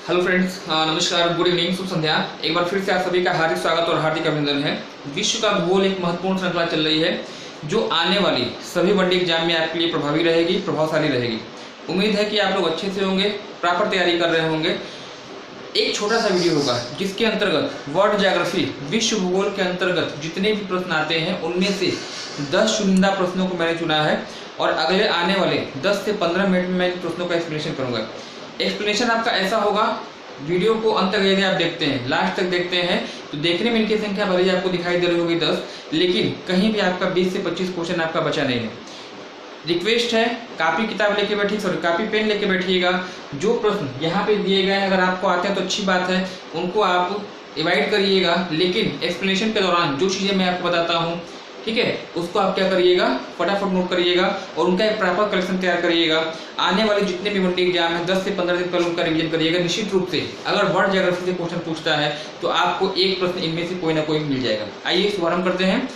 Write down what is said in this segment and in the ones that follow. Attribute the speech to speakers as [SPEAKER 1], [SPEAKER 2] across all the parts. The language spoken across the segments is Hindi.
[SPEAKER 1] हेलो फ्रेंड्स, नमस्कार, गुड इवनिंग, शुभ संध्या। एक बार फिर से आप सभी का हार्दिक स्वागत और हार्दिक अभिनंदन है। विश्व का भूगोल एक महत्वपूर्ण श्रृंखला चल रही है जो आने वाली सभी वनडे एग्जाम में आपके लिए प्रभावी रहेगी, प्रभावशाली रहेगी। उम्मीद है कि आप लोग अच्छे से होंगे, प्रॉपर तैयारी कर रहे होंगे। एक छोटा सा वीडियो होगा जिसके अंतर्गत वर्ल्ड ज्योग्राफी, विश्व भूगोल के अंतर्गत जितने भी प्रश्न आते हैं उनमें से 10 चुनिंदा प्रश्नों को मैंने चुना है और अगले आने वाले 10 से 15 मिनट में मैं इन प्रश्नों का एक्सप्लेनेशन करूंगा। एक्सप्लेनेशन आपका ऐसा होगा, वीडियो को अंत तक यदि आप देखते हैं, लास्ट तक देखते हैं, तो देखने में इनकी संख्या भले ही आपको दिखाई दे रही होगी 10, लेकिन कहीं भी आपका 20 से 25 क्वेश्चन आपका बचा नहीं है। रिक्वेस्ट है, कापी किताब लेके बैठिए, कापी पेन लेके बैठिएगा। जो प्रश्न यहाँ पे दिए गए हैं अगर आपको आते हैं तो अच्छी बात है, उनको आप एवॉइड करिएगा, लेकिन एक्सप्लेनेशन के दौरान जो चीज़ें मैं आपको बताता हूँ, ठीक है, उसको आप क्या करिएगा, फटाफट नोट करिएगा और उनका एक प्रॉपर कलेक्शन तैयार करिएगा। आने वाले जितने भी वनडे एग्जाम है 10 से 15 दिन पहले उनका रिवीजन करिएगा। निश्चित रूप से अगर वर्ल्ड ज्योग्राफी से क्वेश्चन पूछता है तो आपको एक प्रश्न इनमें से कोई ना कोई मिल जाएगा। आइए शुभारंभ करते हैं।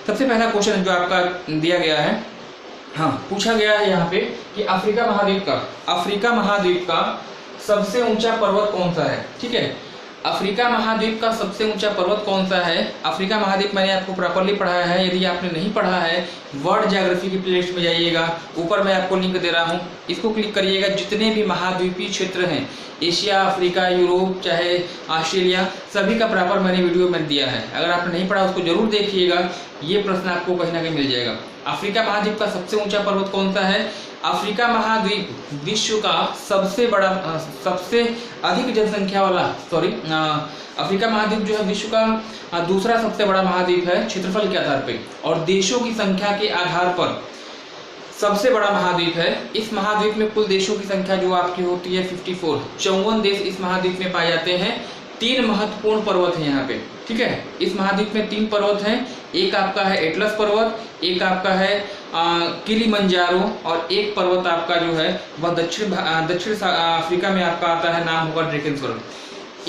[SPEAKER 1] सबसे पहला क्वेश्चन जो आपका दिया गया है, हाँ, पूछा गया है यहाँ पे कि अफ्रीका महाद्वीप का सबसे ऊंचा पर्वत कौन सा है। ठीक है, अफ्रीका महाद्वीप का सबसे ऊंचा पर्वत कौन सा है। अफ्रीका महाद्वीप मैंने आपको प्रॉपरली पढ़ाया है। यदि आपने नहीं पढ़ा है, वर्ल्ड ज्योग्राफी की प्लेलिस्ट में जाइएगा, ऊपर मैं आपको लिंक दे रहा हूँ, इसको क्लिक करिएगा। जितने भी महाद्वीपीय क्षेत्र हैं, एशिया, अफ्रीका, यूरोप, चाहे ऑस्ट्रेलिया, सभी का प्रॉपर मैंने वीडियो में दिया है। अगर आपने नहीं पढ़ा उसको जरूर देखिएगा, ये प्रश्न आपको कहीं ना कहीं मिल जाएगा। अफ्रीका महाद्वीप का सबसे ऊंचा पर्वत कौन सा है। अफ्रीका महाद्वीप विश्व का सबसे अधिक जनसंख्या वाला, अफ्रीका महाद्वीप जो है विश्व का दूसरा सबसे बड़ा महाद्वीप है क्षेत्रफल के आधार पे, और देशों की संख्या के आधार पर सबसे बड़ा महाद्वीप है। इस महाद्वीप में कुल देशों की संख्या जो आपकी होती है 54 देश इस महाद्वीप में पाए जाते हैं। 3 महत्वपूर्ण पर्वत हैं यहाँ पे। ठीक है, इस महाद्वीप में 3 पर्वत हैं। एक आपका है एटलस पर्वत, एक आपका है किलिमंजारो, और एक पर्वत आपका जो है वह दक्षिण अफ्रीका में आपका आता है, नाम होगा ड्रैकेनस्बर्ग।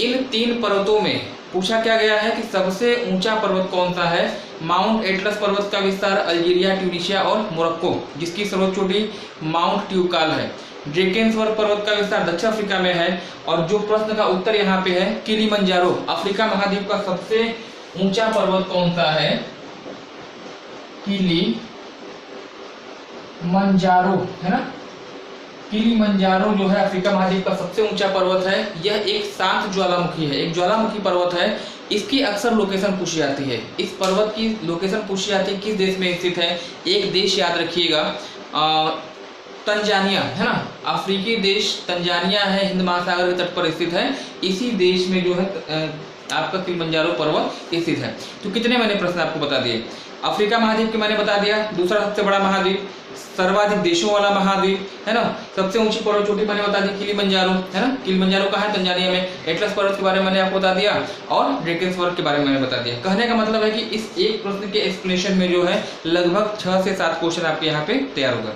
[SPEAKER 1] इन 3 पर्वतों में पूछा क्या गया है कि सबसे ऊंचा पर्वत कौन सा है। माउंट एटलस पर्वत का विस्तार अल्जीरिया, ट्यूनीशिया और मोरक्को, जिसकी सर्वोच्च चोटी माउंट ट्यूकाल है। ड्रैकेनस्बर्ग पर्वत का विस्तार दक्षिण अफ्रीका में है। और जो प्रश्न का उत्तर यहाँ पे है, किलिमंजारो, अफ्रीका महाद्वीप का सबसे ऊंचा पर्वत कौन सा है। किलिमंजारो है ना, किलिमंजारो जो है अफ्रीका महाद्वीप का सबसे ऊंचा पर्वत है। यह एक शांत ज्वालामुखी है, एक ज्वालामुखी पर्वत है। इसकी अक्सर लोकेशन पूछी जाती है। इस पर्वत की लोकेशन पूछी जाती है किस देश में स्थित है। एक देश याद रखिएगा, तंजानिया है ना, अफ्रीकी देश तंजानिया है, हिंद महासागर के तट पर स्थित है। इसी देश में जो है आपका किलिमंजारो पर्वत स्थित है। तो कितने मैंने प्रश्न आपको बता दिए। अफ्रीका महाद्वीप के मैंने बता दिया, दूसरा सबसे बड़ा महाद्वीप, सर्वाधिक देशों वाला महाद्वीप है ना, सबसे ऊंची पर्वत चोटी मैंने बता दी किलिमंजारो है ना, किलिमंजारो कहाँ है, तंजानिया में। एटलस पर्वत के बारे में मैंने आपको बता दिया और ड्रैकेनस्बर्ग के बारे में मैंने बता दिया। कहने का मतलब है कि इस एक प्रश्न के एक्सप्लेनेशन में जो है लगभग 6 से 7 क्वेश्चन आपके यहाँ पे तैयार होगा।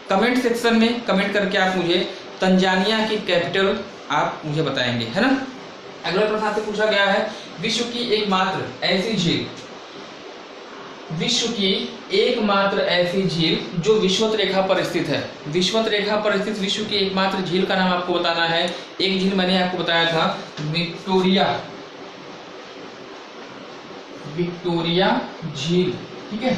[SPEAKER 1] कमेंट सेक्शन में कमेंट करके आप मुझे तंजानिया की कैपिटल आप मुझे बताएंगे, है ना। अगला प्रश्न आपसे पूछा गया है, विश्व की एकमात्र ऐसी झील जो विषुवत रेखा पर स्थित है। विषुवत रेखा पर स्थित विश्व की एकमात्र झील का नाम आपको बताना है। एक झील मैंने आपको बताया था, विक्टोरिया झील। ठीक है,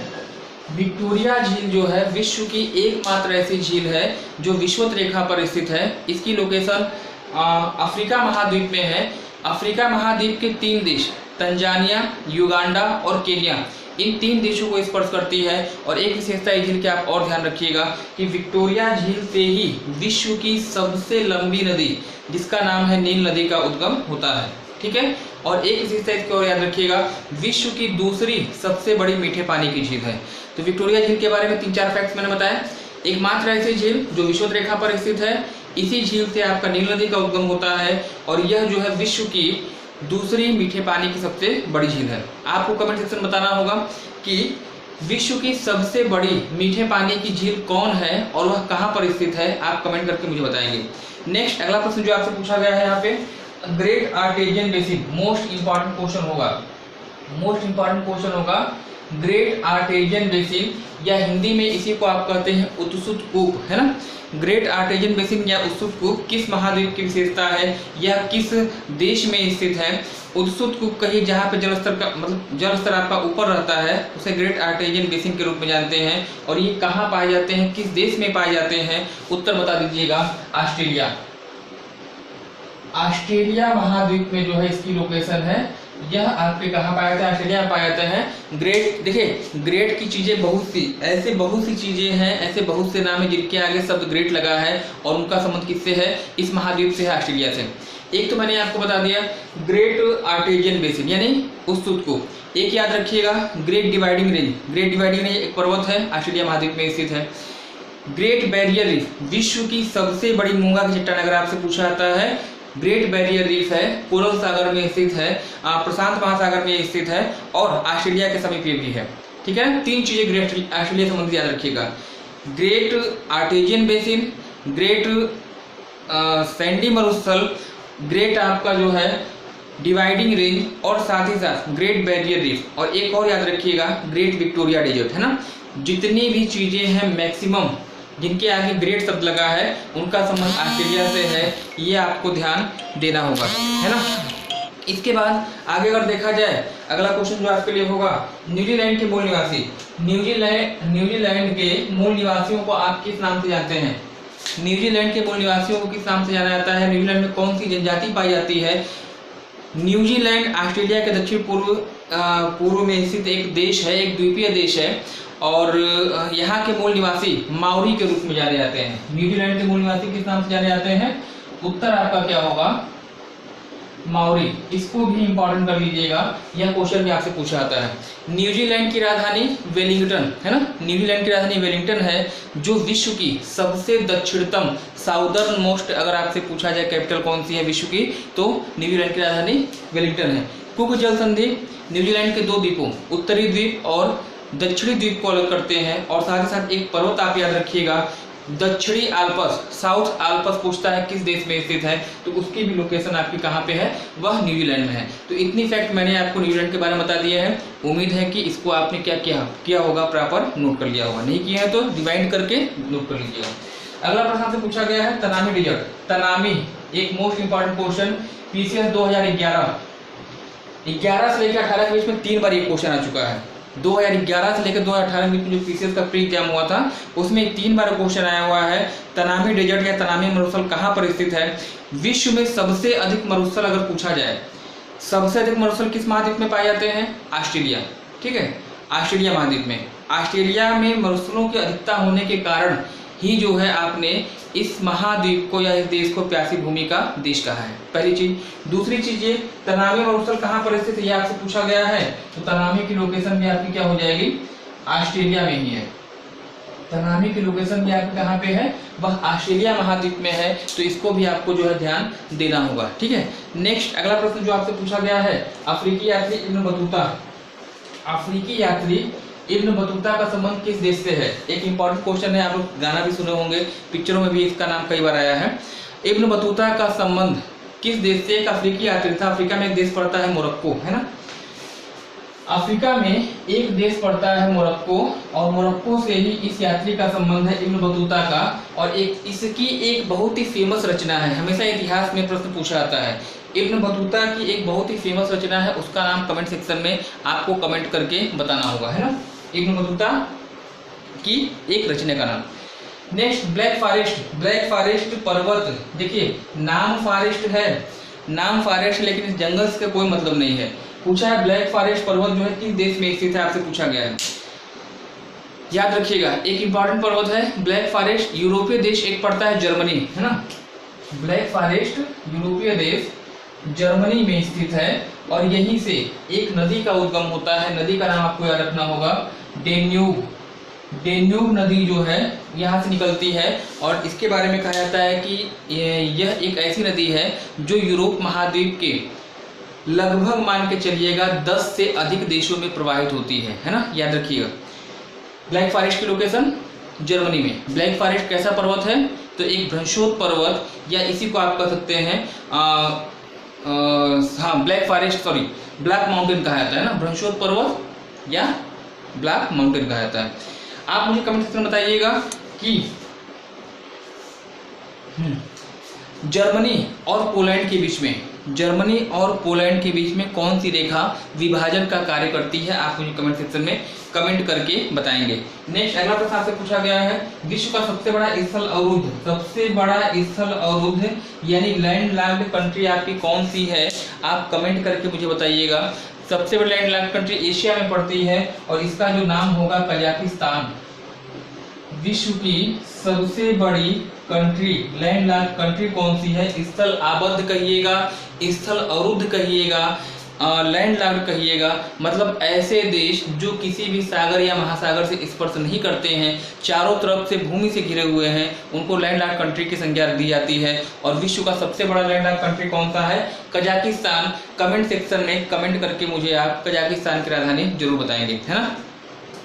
[SPEAKER 1] विक्टोरिया झील जो है विश्व की एकमात्र ऐसी झील है जो विषुवत रेखा पर स्थित है। इसकी लोकेशन अफ्रीका महाद्वीप में है। अफ्रीका महाद्वीप के 3 देश, तंजानिया, युगांडा और केन्या, इन 3 देशों को स्पर्श करती है। और एक विशेषता इस झील की आप और ध्यान रखिएगा कि विक्टोरिया झील से ही विश्व की सबसे लंबी नदी, जिसका नाम है नील नदी, का उद्गम होता है। ठीक है, और एक विशेषता इसकी और याद रखिएगा, विश्व की दूसरी सबसे बड़ी मीठे पानी की झील है। तो विक्टोरिया झील के बारे में 3-4 फैक्ट्स मैंने बताया। एकमात्र ऐसी झील जो विषुवत रेखा पर स्थित है, इसी झील से आपका नील नदी का उद्गम होता है, और यह जो है विश्व की दूसरी मीठे पानी की सबसे बड़ी झील है। आपको कमेंट सेक्शन में बताना होगा कि विश्व की सबसे बड़ी मीठे पानी की झील कौन है और वह कहाँ पर स्थित है। आप कमेंट करके मुझे बताएंगे। नेक्स्ट अगला प्रश्न जो आपसे पूछा गया है यहाँ पे, great artesian basin, most important question होगा ग्रेट आर्टेरियन बेसिन, या हिंदी में इसी को आप कहते हैं उत्सुत कूप, है ना। ग्रेट आर्टेरियन बेसिन या उत्सुत कूप किस महाद्वीप की विशेषता है या किस देश में स्थित है? उत्सुत कूप कहीं जहाँ पे जलस्तर का मतलब जलस्तर आपका ऊपर रहता है उसे ग्रेट आर्टेरियन बेसिन के रूप में जानते हैं। और ये कहाँ पाए जाते हैं, किस देश में पाए जाते हैं? उत्तर बता दीजिएगा, ऑस्ट्रेलिया। ऑस्ट्रेलिया महाद्वीप में जो है इसकी लोकेशन है। यह आपके कहाँ पाया जाता है? ऑस्ट्रेलिया में पाया जाता है। ग्रेट, देखिए ग्रेट की चीजें बहुत सी चीजें हैं, ऐसे बहुत से नाम है जिनके आगे शब्द ग्रेट लगा है और उनका संबंध किससे है? इस महाद्वीप से है, ऑस्ट्रेलिया से। एक तो मैंने आपको बता दिया ग्रेट आर्टेरियन बेसिन यानी उत्सुत कूप। एक याद रखिएगा great dividing range. Great dividing range एक पर्वत है, ऑस्ट्रेलिया महाद्वीप में स्थित है। ग्रेट बैरियर रीफ, विश्व की सबसे बड़ी मूंगा की चट्टान अगर आपसे पूछा जाता है, ग्रेट बैरियर रीफ है, कोरल सागर में स्थित है, प्रशांत महासागर में स्थित है और ऑस्ट्रेलिया के समीप भी है। ठीक है, तीन चीजें ग्रेट ऑस्ट्रेलिया संबंधित याद रखिएगा। Great arterian basin, great Sandy मरुस्थल, ग्रेट आपका जो है डिवाइडिंग रेंज और साथ ही साथ ग्रेट बैरियर रीफ। और एक और याद रखिएगा ग्रेट विक्टोरिया डेजर्ट, है ना। जितनी भी चीजें हैं मैक्सिमम जिनके आगे ग्रेट शब्द लगा है उनका संबंध ऑस्ट्रेलिया से है, ये आपको ध्यान देना होगा, है ना। इसके बाद आगे अगर देखा जाए अगला क्वेश्चन जो आपके लिए होगा, न्यूजीलैंड के मूल निवासी। न्यूजीलैंड के मूल निवासियों को आप किस नाम से जानते हैं? न्यूजीलैंड के मूल निवासियों को किस नाम से जाना जाता है? न्यूजीलैंड में कौन सी जनजाति पाई जाती है? न्यूजीलैंड ऑस्ट्रेलिया के दक्षिण पूर्व में स्थित एक देश है, एक द्वीपीय देश है और यहाँ के मूल निवासी माओरी के रूप में जाने जाते हैं। न्यूजीलैंड के मूल निवासी किस नाम से जाने जाते हैं? उत्तर आपका क्या होगा? माओरी। इसको भी इंपॉर्टेंट कर लीजिएगा, यह क्वेश्चन भी आपसे पूछा जाता है। न्यूजीलैंड की राजधानी वेलिंगटन, है ना। न्यूजीलैंड की राजधानी वेलिंगटन है जो विश्व की सबसे दक्षिणतम साउदर्न मोस्ट, अगर आपसे पूछा जाए कैपिटल कौन सी है विश्व की, तो न्यूजीलैंड की राजधानी वेलिंगटन है। कुक जल संधि न्यूजीलैंड के दो द्वीपों उत्तरी द्वीप और दक्षिणी द्वीप को अलग करते हैं। और साथ ही साथ एक पर्वत आप याद रखिएगा, दक्षिणी आल्पस, साउथ आल्पस पूछता है किस देश में स्थित है, तो उसकी भी लोकेशन आपकी कहाँ पे है? वह न्यूजीलैंड में है। तो इतनी फैक्ट मैंने आपको न्यूजीलैंड के बारे में बता दिया है। उम्मीद है कि इसको आपने क्या किया होगा, प्रॉपर नोट कर लिया होगा। नहीं किया है तो डिवाइड करके नोट कर लीजिएगा। अगला प्रश्न आपसे पूछा गया है तनामी डेजर्ट। तनामी एक मोस्ट इंपॉर्टेंट क्वेश्चन, पीसीएस 2011 से लेकर 18 के बीच में 3 बार ये क्वेश्चन आ चुका है। 2011 से लेकर 2018 के बीच में जो पीसीएस का प्री एग्जाम हुआ था उसमें 3 बार क्वेश्चन आया हुआ है। तनामी डेजर्ट या तनामी मरुस्थल कहाँ पर स्थित है? विश्व में सबसे अधिक मरुस्थल अगर पूछा जाए, सबसे अधिक मरुस्थल किस महाद्वीप में पाए जाते हैं? ऑस्ट्रेलिया। ठीक है, ऑस्ट्रेलिया महाद्वीप में। ऑस्ट्रेलिया में मरुस्थलों की अधिकता होने के कारण ही जो है आपने इस महाद्वीप को या इस देश को प्यासी भूमि का देश कहा है, पहली चीज। दूसरी चीज ये तनामी मरुस्थल कहाँ पर स्थित है, ये आपसे पूछा गया है, तो तनामी की लोकेशन भी आपकी क्या हो जाएगी? ऑस्ट्रेलिया में ही है। तनामी की लोकेशन भी आपकी कहाँ पे है? वह ऑस्ट्रेलिया महाद्वीप में है। तो इसको भी आपको जो है ध्यान देना होगा। ठीक है, नेक्स्ट अगला प्रश्न जो आपसे पूछा गया है, अफ्रीकी यात्री इब्न बतूता। अफ्रीकी यात्री इब्न बतूता का संबंध किस देश से है? एक इंपॉर्टेंट क्वेश्चन है, आप लोग गाना भी सुने होंगे, पिक्चरों में भी इसका नाम कई बार आया है। इब्न बतूता का संबंध किस देश से? एक अफ्रीकी यात्री था। अफ्रीका में एक देश पड़ता है मोरक्को, है ना। अफ्रीका में एक देश पड़ता है मोरक्को और मोरक्को से ही इस यात्री का संबंध है इब्न बतूता का। और इसकी एक बहुत ही फेमस रचना है, हमेशा इतिहास में प्रश्न पूछा जाता है। इब्न बतूता की एक बहुत ही फेमस रचना है, उसका नाम कमेंट सेक्शन में आपको कमेंट करके बताना होगा, है ना। इब्न बतूता की एक रचना का नाम। Next black forest. Black forest पर्वत, देखिए नाम फॉरेस्ट है, नाम फॉरेस्ट, लेकिन इस जंगल से कोई मतलब नहीं है। पूछा है ब्लैक फॉरेस्ट पर्वत जो है किस देश में स्थित है, आपसे पूछा गया है। याद रखिएगा एक इंपॉर्टेंट पर्वत है ब्लैक फॉरेस्ट। यूरोपीय देश एक पड़ता है जर्मनी, है ना। ब्लैक फॉरेस्ट यूरोपीय देश जर्मनी में स्थित है और यहीं से एक नदी का उद्गम होता है। नदी का नाम आपको याद रखना होगा, डेन्यूब। डेन्यूब नदी जो है यहाँ से निकलती है और इसके बारे में कहा जाता है कि यह एक ऐसी नदी है जो यूरोप महाद्वीप के लगभग मान के चलिएगा 10 से अधिक देशों में प्रवाहित होती है ना। याद रखिएगा ब्लैक फॉरेस्ट की लोकेशन जर्मनी में। ब्लैक फॉरेस्ट कैसा पर्वत है? तो एक भ्रंशोत पर्वत, या इसी को आप कह सकते हैं हाँ black forest, sorry black mountain कहा जाता है ना, भ्रंशोत पर्वत या ब्लैक माउंटेन कहा जाता है। आप मुझे कमेंट सेक्शन में बताइएगा कि जर्मनी और पोलैंड के बीच में, जर्मनी और पोलैंड के बीच में कौन सी रेखा विभाजन का कार्य करती है, आप मुझे कमेंट सेक्शन में कमेंट करके बताएंगे। नेक्स्ट अगला प्रश्न आपसे पूछा गया है, विश्व का सबसे बड़ा स्थल अवरुद्ध, सबसे बड़ा स्थल अवरुद्ध यानी लैंड लॉक्ड कंट्री आपकी कौन सी है, आप कमेंट करके मुझे बताइएगा। सबसे बड़ी लैंड लॉक्ड कंट्री एशिया में पड़ती है और इसका जो नाम होगा कजाकिस्तान। विश्व की सबसे बड़ी कंट्री, लैंड लॉक्ड कंट्री कौन सी है, स्थल आबद्ध कहिएगा, स्थल अवरुद्ध कहिएगा, लैंड लॉक्ड कहिएगा, मतलब ऐसे देश जो किसी भी सागर या महासागर से स्पर्श नहीं करते हैं, चारों तरफ से भूमि से घिरे हुए हैं, उनको लैंड लॉक्ड कंट्री की संज्ञा दी जाती है। और विश्व का सबसे बड़ा लैंड लॉक्ड कंट्री कौन सा है, कजाकिस्तान। कमेंट सेक्शन में कमेंट करके मुझे आप कजाकिस्तान की राजधानी जरूर बताएंगे, है ना।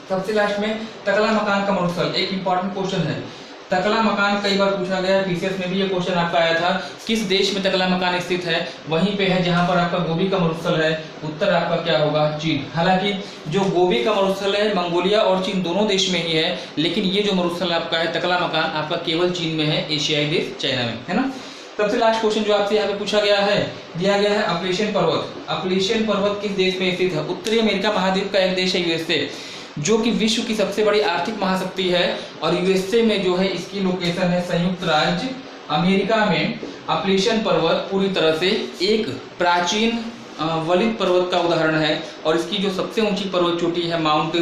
[SPEAKER 1] सबसे लास्ट में तकला मकान का मरुस्थल, एक इंपॉर्टेंट क्वेश्चन है। तकला मकान कई बार पूछा गया है, पीसीएस में भी ये क्वेश्चन आपका आया था, किस देश में तकला मकान स्थित है, वहीं पे है जहां पर आपका गोबी का मरुस्थल है। उत्तर आपका क्या होगा, चीन। हालांकि जो गोबी का मरुस्थल है मंगोलिया और चीन दोनों देश में ही है, लेकिन ये जो मरुस्थल आपका है तकला मकान आपका केवल चीन में है, एशियाई देश चाइना में, है ना। सबसे लास्ट क्वेश्चन जो आपसे यहाँ पे पूछा गया है, दिया गया है अपलेशियन पर्वत। अपलेशियन पर्वत किस देश में स्थित है, उत्तरी अमेरिका महाद्वीप का एक देश है यूएसए, जो कि विश्व की सबसे बड़ी आर्थिक महाशक्ति है। और यूएसए में जो है इसकी लोकेशन है संयुक्त राज्य अमेरिका में। अपलेशियन पर्वत पूरी तरह से एक प्राचीन वलित पर्वत का उदाहरण है और इसकी जो सबसे ऊंची पर्वत चोटी है माउंट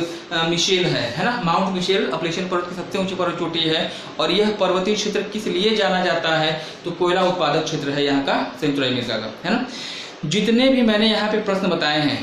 [SPEAKER 1] मिशेल है ना। माउंट मिशेल अपलेशियन पर्वत की सबसे ऊंची पर्वत चोटी है। और यह पर्वतीय क्षेत्र किस लिए जाना जाता है, तो कोयला उत्पादक क्षेत्र है यहाँ का, सेंट्रल अमेरिका का, है ना। जितने भी मैंने यहाँ पे प्रश्न बताए हैं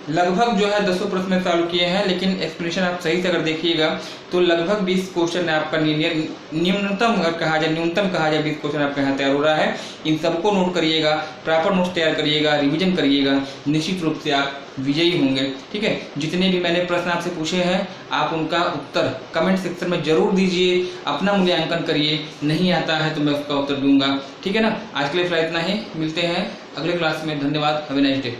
[SPEAKER 1] लगभग जो है 200 प्रश्न में सॉल्व किए हैं, लेकिन एक्सप्लेनेशन आप सही से अगर देखिएगा तो लगभग 20 क्वेश्चन आपका न्यूनतम कहा जाए 20 क्वेश्चन आपका यहाँ तैयार हो रहा है। इन सबको नोट करिएगा, प्रॉपर नोट्स तैयार करिएगा, रिवीजन करिएगा, निश्चित रूप से आप विजयी होंगे, ठीक है। जितने भी मैंने प्रश्न आपसे पूछे हैं आप उनका उत्तर कमेंट सेक्शन में जरूर दीजिए, अपना मूल्यांकन करिए, नहीं आता है तो मैं उसका उत्तर दूंगा, ठीक है ना। आज के लिए फिलहाल इतना ही, मिलते हैं अगले क्लास में। धन्यवाद, हैव अ नाइस डे।